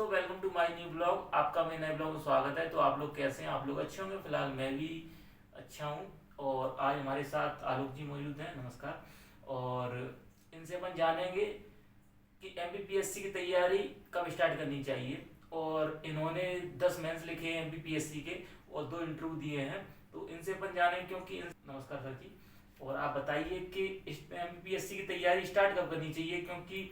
दोस्तों, welcome to my new blog. आपका मेरे नए ब्लॉग में स्वागत है। तो आप लोग कैसे हैं? आप लोग अच्छे होंगे। फिलहाल मैं भी अच्छा हूं। और आज हमारे साथ आलोक जी मौजूद हैं। नमस्कार। और इनसे अपन जानेंगे कि एमपीपीएससी की तैयारी कब स्टार्ट करनी चाहिए। और इन्होंने 10 मेंस लिखे हैं एमपीपीएससी के और 2 इंटरव्यू दिए हैं। तो इनसे अपन जानेंगे नमस्कार सर जी। और आप बताइए कि एमपीपीएससी की तैयारी स्टार्ट कब करनी चाहिए, क्योंकि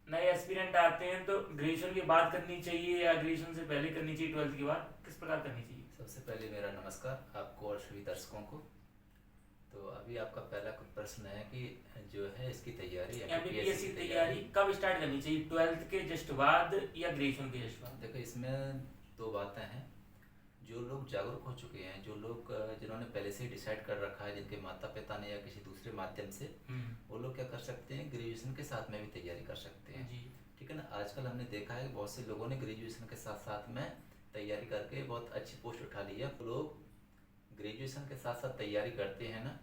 नए एस्पिरेंट आते हैं तो ग्रेजुएशन के बाद करनी चाहिए या ग्रेजुएशन से पहले करनी चाहिए, 12th के बाद किस प्रकार करनी चाहिए? सबसे पहले मेरा नमस्कार आपको और सभी दर्शकों को। तो अभी आपका पहला प्रश्न है कि जो है इसकी तैयारी एमपीपीएससी एमपीपीएससी की की तैयारी तैयारी। कब स्टार्ट करनी चाहिए, 12th के जस्ट बाद या ग्रेजुएशन के जस्ट बाद? देखो, इसमें दो बातें हैं। जो लोग जागरूक हो चुके हैं, जो लोग जिन्होंने पहले से ही डिसाइड कर रखा है, जिनके माता पिता ने या किसी दूसरे माध्यम से, वो लोग क्या कर सकते हैं, ग्रेजुएशन के साथ में भी तैयारी कर सकते हैं। जी ठीक है ना। आजकल हमने देखा है कि बहुत से लोगों ने ग्रेजुएशन के साथ साथ में तैयारी करके बहुत अच्छी पोस्ट उठा ली है। वो लोग ग्रेजुएशन के साथ साथ तैयारी करते हैं ना,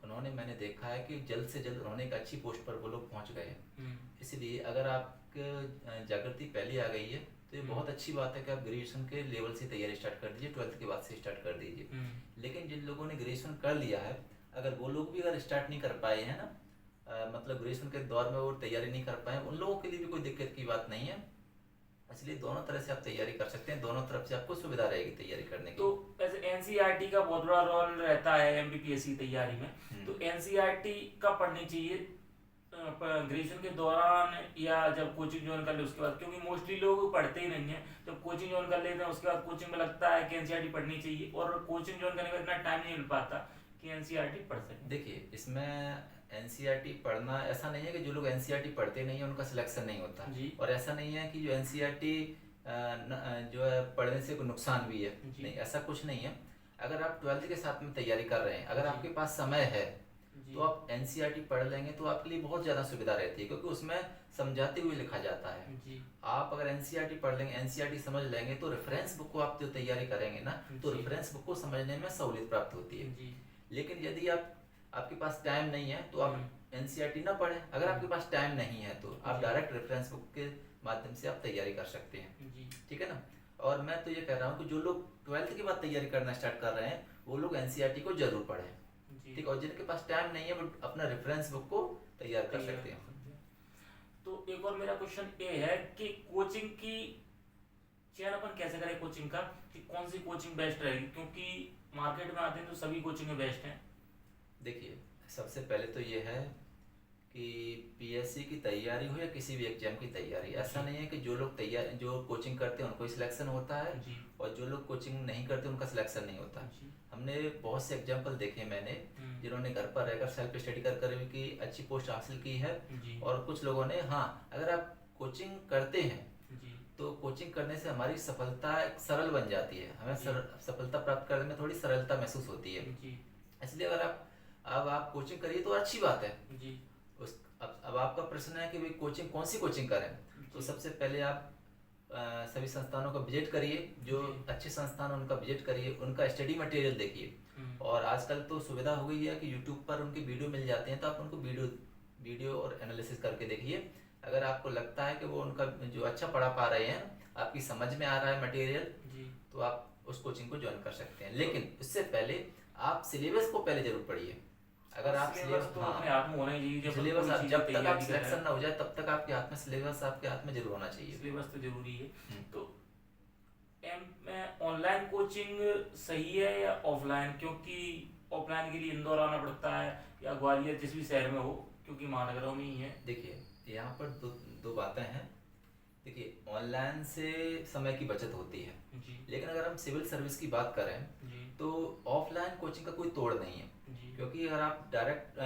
उन्होंने, मैंने देखा है कि जल्द से जल्द उन्होंने एक अच्छी पोस्ट पर वो लोग पहुंच गए हैं। इसलिए अगर आपके जागृति पहले आ गई है तो ये बहुत अच्छी बात है कि आप ग्रेजुएशन के लेवल से तैयारी स्टार्ट कर दीजिए, 12th के बाद से स्टार्ट कर दीजिए। लेकिन जिन लोगों ने ग्रेजुएशन कर लिया है, अगर वो लोग भी अगर स्टार्ट नहीं कर पाए हैं ना, मतलब ग्रेजुएशन के दौर में वो तैयारी नहीं कर पाए, उन लोगों के लिए भी कोई दिक्कत की बात नहीं है। इसलिए दोनों तरह से आप तैयारी कर सकते हैं, दोनों तरफ से आपको सुविधा रहेगी तैयारी करने तो की। ऐसे एनसीईआरटी का बहुत बड़ा रोल रहता है एमपीपीएससी तैयारी में। तो एनसीईआरटी कब पढ़नी चाहिए, ग्रेजुएशन के दौरान या जब कोचिंग ज्वाइन कर ले उसके बाद? क्योंकि मोस्टली लोग पढ़ते ही नहीं है। जब कोचिंग ज्वाइन कर लेते हैं उसके बाद कोचिंग में लगता है कि एनसीईआरटी पढ़नी चाहिए, और कोचिंग ज्वाइन करने का इतना टाइम नहीं मिल पाता कि एनसीईआरटी पढ़ सकें। देखिए, इसमें एनसीईआरटी पढ़ना, ऐसा नहीं है कि जो लोग एनसीईआरटी पढ़ते नहीं है उनका सिलेक्शन नहीं होता। जी और ऐसा नहीं है कि जो एनसीईआरटी जो है पढ़ने से कोई नुकसान भी है। जी नहीं, ऐसा कुछ नहीं है। अगर आप 12th के साथ में तैयारी कर रहे हैं, अगर जी आपके पास समय है, जी तो आप एनसीईआरटी पढ़ लेंगे तो आपके लिए बहुत ज़्यादा सुविधा रहती है, क्योंकि उसमें समझाते हुए लिखा जाता है। जी आप अगर एनसीईआरटी पढ़ लेंगे, एनसीईआरटी समझ लेंगे, तो रेफरेंस बुक को आप जो तैयारी करेंगे ना, तो जी रेफरेंस बुक को समझने में सहूलियत प्राप्त होती है। जी लेकिन यदि आपके पास टाइम नहीं है तो आप एनसीईआरटी ना पढ़ें। अगर आपके पास टाइम नहीं है तो आप जी डायरेक्ट रेफरेंस बुक के माध्यम से आप तैयारी कर सकते हैं। जी ठीक है ना। और मैं तो ये कह रहा हूँ कि जो लोग 12th के बाद तैयारी करना स्टार्ट कर रहे हैं, वो लोग एनसीईआरटी को जरूर पढ़ें। जी ठीक। और जिनके पास टाइम नहीं है वो अपना रेफरेंस बुक को तैयार कर तैयार सकते कर हैं। सकते हैं। तो एक और मेरा क्वेश्चन ये है कि कोचिंग की चयन अपन कैसे करें कोचिंग का, कि कौन सी कोचिंग बेस्ट रहेगी? क्योंकि मार्केट में आते हैं तो सभी कोचिंग बेस्ट हैं। देखिए, सबसे पहले तो ये है कि पीएससी की तैयारी हो या किसी भी एग्जाम की तैयारी, ऐसा जी नहीं है कि जो लोग तैयार जो कोचिंग करते हैं उनको ही सिलेक्शन होता है, जी और जो लोग कोचिंग नहीं करते उनका सिलेक्शन नहीं होता। जी हमने बहुत से एग्जाम्पल देखे मैंने, जिन्होंने घर पर रहकर सेल्फ स्टडी कर कर भी अच्छी पोस्ट हासिल की है। जी और कुछ लोगों ने, हाँ, अगर आप कोचिंग करते हैं जी तो कोचिंग करने से हमारी सफलता एक सरल बन जाती है, हमें जी सफलता प्राप्त करने में थोड़ी सरलता महसूस होती है। जी इसलिए अगर आप कोचिंग करिए तो अच्छी बात है। जी उस अब आपका प्रश्न है कि भाई कोचिंग, कौन सी कोचिंग करें। तो जी सबसे पहले आप सभी संस्थानों का विजिट करिए, जो जी अच्छे संस्थान उनका विजिट करिए, उनका स्टडी मटेरियल देखिए। और आजकल तो सुविधा हो गई है कि यूट्यूब पर उनके वीडियो मिल जाते हैं, तो आप उनको वीडियो और एनालिसिस करके देखिए। अगर आपको लगता है कि वो उनका जो अच्छा पढ़ा पा रहे हैं, आपकी समझ में आ रहा है मटेरियल, जी तो आप उस कोचिंग को ज्वाइन कर सकते हैं। लेकिन उससे पहले आप सिलेबस को पहले जरूर पढ़िए। अगर आप सिलेबस तो अपने हाँ, हाथ में होना ही चाहिए जब सिलेबस कोई आप चीज़ जब की तक आप तैयारी कर रहे सिलेक्शन हैं। ना हो जाए तब तक आपके हाथ में सिलेबस आपके हाथ में जरूर होना चाहिए। सिलेबस तो जरूरी है। हम्म। तो एम में ऑनलाइन कोचिंग सही है या ऑफलाइन? क्योंकि ऑफलाइन के लिए इंदौर आना पड़ता है या ग्वालियर, जिस भी शहर में हो, क्योंकि महानगरों में ही है। देखिए, यहाँ पर दो दो बातें हैं। देखिए, ऑनलाइन से समय की बचत होती है, जी लेकिन अगर हम सिविल सर्विस की बात करें जी तो ऑफलाइन कोचिंग का कोई तोड़ नहीं है। जी क्योंकि अगर आप डायरेक्ट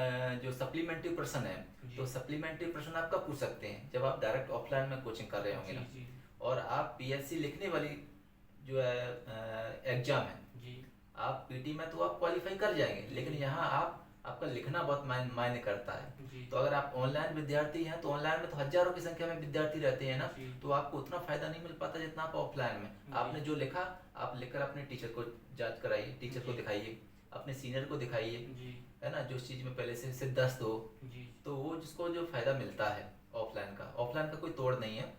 जो सप्लीमेंट्री प्रश्न है, जी तो सप्लीमेंट्री प्रश्न आप कब पूछ सकते हैं, जब आप डायरेक्ट ऑफलाइन में कोचिंग कर रहे होंगे जी ना। जी और आप पीएससी लिखने वाली जो है एग्जाम है, जी आप पीटी में तो आप क्वालिफाई कर जाएंगे, लेकिन यहाँ आपका लिखना बहुत मायने करता है। जी तो अगर आप ऑनलाइन विद्यार्थी हैं तो ऑनलाइन में तो हजारों की संख्या में विद्यार्थी रहते हैं ना, जी तो आपको उतना फायदा नहीं मिल पाता जितना आप ऑफलाइन में। जी आपने जो लिखा, आप लिखकर अपने टीचर को जांच कराइए, टीचर को जी दिखाइए, अपने सीनियर को दिखाइए, जी है ना, जो चीज में पहले से सिद्धस्त हो। जी तो वो जिसको जो फायदा मिलता है ऑफलाइन का कोई तोड़ नहीं है।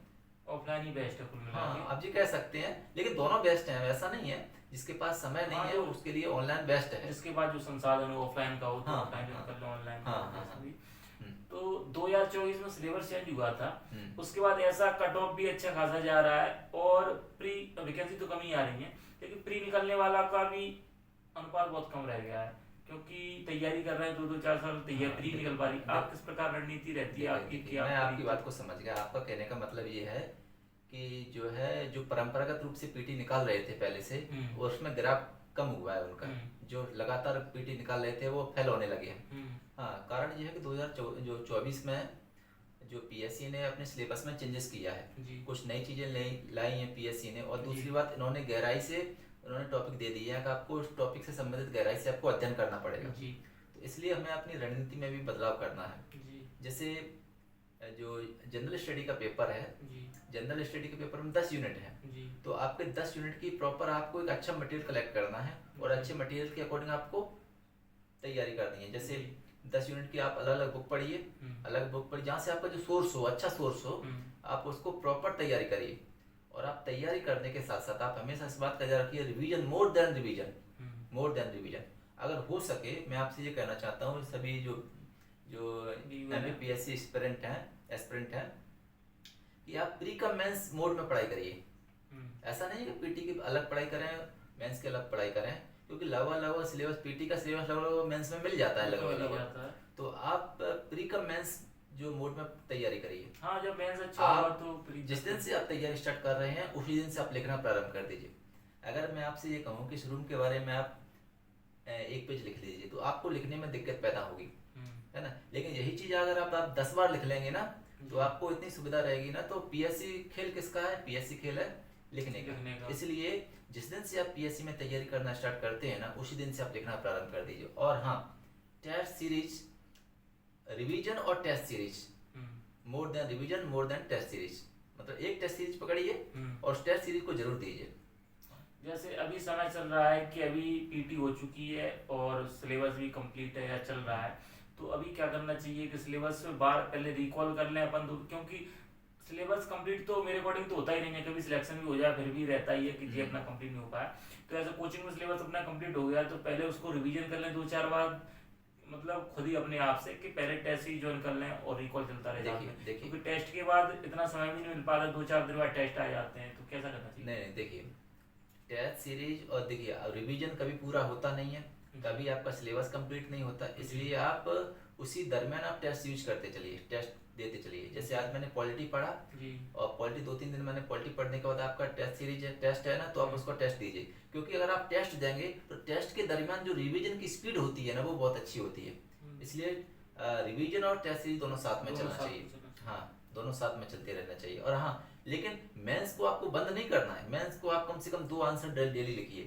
ऑफलाइन ही बेस्ट है कुल मिला हाँ, के। आप जी कह सकते हैं, लेकिन दोनों बेस्ट हैं, ऐसा नहीं है। जिसके पास समय नहीं हाँ, है जो उसके लिए ऑनलाइन बेस्ट है। जिसके पास जो संसाधन हो ऑफलाइन का हो तो हाँ हाँ ऑफलाइन ज्वाइन हाँ कर लो, ऑनलाइन हाँ का हाँ जैसे हाँ। भी। हम्म तो 2024 में सिलेबस चेंज हुआ था, हम्म। उसके बाद ऐसा कट ऑफ भी अच्छा खासा जा रहा है, और प्री वैकेंसी तो कम ही आ रही है, लेकिन प्री निकलने वाला का भी अनुपात बहुत कम रह गया है, क्योंकि तैयारी कर रहे हैं 2-2 4 साल, तैयारी हाँ, प्री निकल पा रही। आप देख किस प्रकार रणनीति रहती है देखिए आपकी देखिए कि मैं आप आपकी प्री बात तक? को समझ गया। आपका कहने का मतलब ये है कि जो है, जो परंपरागत रूप से पीटी निकाल रहे थे पहले से, हम्म और उसमें ग्राफ कम हुआ है उनका। हम्म जो लगातार पीटी निकाल रहे थे वो फेल होने लगे हैं। हम्म। हाँ, कारण ये है कि 2024 में जो पीएससी ने अपने सिलेबस में चेंजेस किया है, जी कुछ नई चीज़ें लाई हैं पीएससी ने। और जी दूसरी बात, इन्होंने गहराई से उन्होंने टॉपिक दे दिया है कि आपको उस टॉपिक से संबंधित गहराई से आपको अध्ययन करना पड़ेगा। जी तो इसलिए हमें अपनी रणनीति में भी बदलाव करना है। जी जैसे जो जनरल स्टडी का पेपर है, जी जनरल स्टडी के पेपर में 10 यूनिट है। जी तो आपके 10 यूनिट की प्रॉपर आपको एक अच्छा मटेरियल कलेक्ट करना है, और जी अच्छे मटेरियल के अकॉर्डिंग आपको तैयारी करनी है। जैसे जी। 10 यूनिट की आप अलग अलग बुक पढ़िए, अलग बुक पढ़िए जहाँ से आपका जो सोर्स हो, अच्छा सोर्स हो, आप उसको प्रॉपर तैयारी करिए। और आप तैयारी करने के साथ साथ आप हमेशा इस बात का ध्यान रखिए, revision, more than revision, more than revision. अगर हो सके, मैं आपसे ये कहना चाहता हूँ सभी जो जो MPSC एस्पिरेंट हैं, कि आप प्री का मेंस मोड में पढ़ाई करिए। ऐसा नहीं है कि पीटी की अलग पढ़ाई करें, मेंस की अलग पढ़ाई करें, क्योंकि लगभग सिलेबस, पीटी का सिलेबस लगभग मेंस में मिल जाता है लगभग। तो आप प्री का मेंस जो मोड में तैयारी करिए। हाँ, जब मेंस अच्छा होगा आप तो प्री जिस दिन से आप तैयारी स्टार्ट कर रहे हैं उसी दिन से आप लिखना प्रारंभ कर दीजिए। अगर मैं आपसे ये कहूँ कि शुरू के बारे में आप एक पेज लिख लीजिए, तो आपको लिखने में दिक्कत पैदा होगी, है ना। लेकिन यही चीज़ अगर आप 10 बार लिख लेंगे ना, तो आपको इतनी सुविधा रहेगी ना। तो पीएससी खेल किसका है? पीएससी खेल है लिखने का। इसलिए जिस दिन से आप पीएससी में तैयारी करना स्टार्ट करते हैं ना, उसी दिन से आप लिखना प्रारंभ कर दीजिए। और हाँ, टेस्ट सीरीज, रिवीजन और test series, more than revision, more than test series, मतलब एक टेस्ट सीरीज पकड़िए और टेस्ट सीरीज को जरूर दीजिए। जैसे अभी समय चल रहा है कि अभी पीटी हो चुकी है और सिलेबस भी कंप्लीट है या चल रहा है, तो अभी क्या करना चाहिए कि सिलेबस बार पहले रिकॉल कर लें अपन, क्योंकि सिलेबस कंप्लीट तो मेरे अकॉर्डिंग तो होता ही नहीं है, कभी सिलेक्शन भी हो जाए फिर भी रहता ही है कि जी अपना कंप्लीट नहीं हो पाया। तो ऐसे कोचिंग में सिलेबस अपना कंप्लीट हो गया तो पहले उसको रिवीजन कर लें 2-4 बार, मतलब खुद ही अपने आप से, कि पहले टेस्ट ही ज्वाइन कर लें और रिकॉल चलता रहे साथ में, क्योंकि टेस्ट के बाद इतना समय भी नहीं मिल पाता, 2-4 दिन बाद टेस्ट आ जाते हैं, तो कैसा करना चाहिए? नहीं, देखिए टेस्ट सीरीज और देखिए रिवीजन कभी पूरा होता नहीं है, कभी आपका सिलेबस कंप्लीट नहीं होता, इसलिए आप उसी दरमियान आप टेस्ट यूज करते चलिए, टेस्ट देते चलिए। जैसे आज मैंने पॉलिटी पढ़ा, और पॉलिटी 2-3 दिन मैंने पॉलिटी पढ़ने के बाद आपका टेस्ट सीरीज है, टेस्ट है ना, तो आप उसको टेस्ट दीजिए। क्योंकि अगर आप टेस्ट देंगे तो टेस्ट के दरमियान जो रिवीजन की स्पीड होती है ना, वो बहुत अच्छी होती है। इसलिए रिवीजन और टेस्ट सीरीज दोनों साथ में चलना चाहिए। हाँ, दोनों साथ में चलते रहना चाहिए। और हाँ, लेकिन मेंस को आपको बंद नहीं करना है। मेंस को आप कम से कम 2 आंसर डेली लिखिए,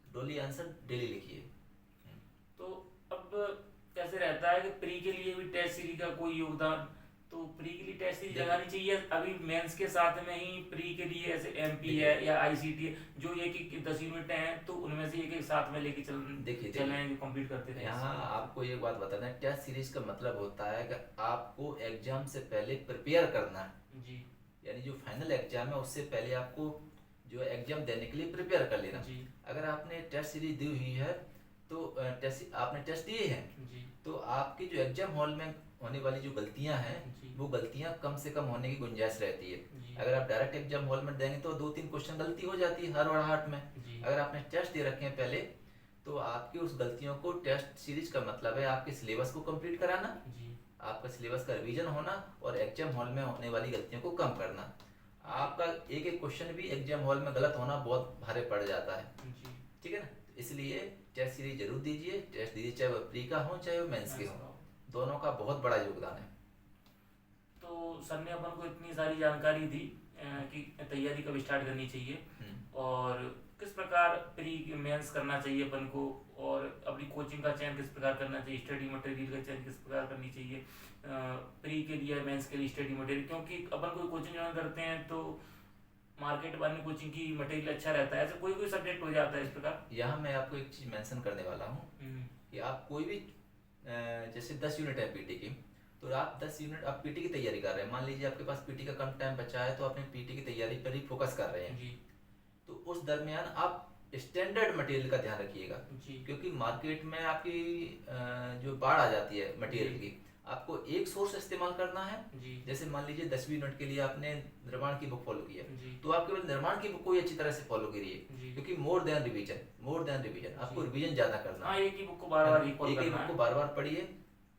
डेली आंसर डेली लिखिए। तो अब कैसे रहता है कि प्री के लिए भी टेस्ट सीरीज का कोई योगदान, तो प्री के लिए टेस्ट सीरीज लगानी चाहिए अभी मेंस के साथ में ही? प्री के लिए ऐसे एमपी है या आईसीटी है, जो ये कि 10 यूनिट हैं तो उनमें से एक साथ में लेके चलें जो कंप्लीट करते रहे। यहाँ आपको ये बात बताना है, टेस्ट सीरीज का मतलब होता है कि आपको एग्जाम से पहले प्रिपेयर करना है जी। यानी जो फाइनल एग्जाम है उससे पहले आपको जो एग्जाम देने के लिए प्रिपेयर कर लेना जी। अगर आपने टेस्ट सीरीज दी हुई है तो आपने टेस्ट दिए हैं जी, तो आपकी जो एग्जाम हॉल में होने वाली जो गलतियां हैं, वो गलतियां कम से कम होने की गुंजाइश रहती है। अगर आप डायरेक्ट एग्जाम हॉल में देंगे तो 2-3 क्वेश्चन गलती हो जाती है हर हाट में। अगर आपने टेस्ट दे रखे हैं पहले, तो आपकी उस गलतियों को, टेस्ट सीरीज का मतलब है आपके सिलेबस को कंप्लीट कराना, आपका सिलेबस का रिवीजन होना और एग्जाम हॉल में होने वाली गलतियों को कम करना। आपका एक एक क्वेश्चन भी एग्जाम हॉल में गलत होना बहुत भारे पड़ जाता है, ठीक है ना। इसलिए टेस्ट सीरीज जरूर दीजिए, टेस्ट दीजिए, चाहे वो प्री का हो चाहे वो मेंस के हो, दोनों का बहुत बड़ा योगदान है। तो सर ने अपन को इतनी सारी जानकारी दी कि तैयारी कब स्टार्ट करनी चाहिए और किस प्रकार प्री मेंस करना चाहिए अपन को, और अपनी कोचिंग का चयन किस प्रकार करना चाहिए, स्टडी मटेरियल का चयन किस प्रकार करनी चाहिए प्री के लिए, मेंस के लिए स्टडी मटेरियल, क्योंकि अपन कोई कोचिंग ज्वाइन करते हैं तो मार्केट वाली कोचिंग की मटेरियल अच्छा रहता है, ऐसे कोई कोई सब्जेक्ट हो जाता है इस प्रकार। यहाँ मैं आपको एक चीज मेंशन करने वाला हूँ कि आप कोई भी जैसे 10 यूनिट है पीटी की, तो आप 10 यूनिट आप पीटी की तैयारी कर रहे हैं, मान लीजिए आपके पास पीटी का कम टाइम बचा है तो आप पीटी की तैयारी पर ही फोकस कर रहे हैं जी तो उस दरमियान आप स्टैंडर्ड मटेरियल का ध्यान रखिएगा, जी क्योंकि मार्केट में आपकी जो बाढ़ आ जाती है मटेरियल जी की, आपको एक सोर्स इस्तेमाल करना है। जी जैसे मान लीजिए 10वीं यूनिट के लिए आपने निर्माण की बुक फॉलो किया, जी तो आप केवल निर्माण की बुक को ही अच्छी तरह से फॉलो करिए, जी क्योंकि मोर देन रिवीजन आपको जी रिवीजन ज़्यादा करना हाँ, है। एक ही बुक को बार है बार ना? रिकॉल एक ही करना बुक को है। बार बार पढ़िए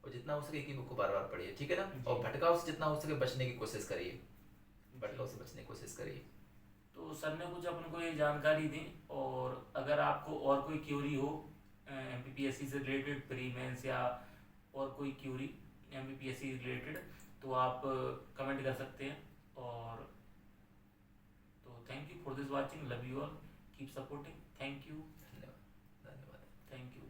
और जितना हो सके एक ही बुक को बार बार पढ़िए, ठीक है ना? जी और भटकाव से जितना हो सके बचने की कोशिश करिए, जी भटकाव से बचने की कोशिश करिए। तो सर ने कुछ अपन को ये जानकारी दी, और अगर आपको और कोई क्यूरी हो एमपीपीएससी से रिलेटेड, प्री मेंस या और कोई क्यूरी एमपीपीएससी रिलेटेड, तो आप कमेंट कर सकते हैं। और तो thank you for this watching, love you all, keep supporting, thank you. धन्यवाद, धन्यवाद। Thank you.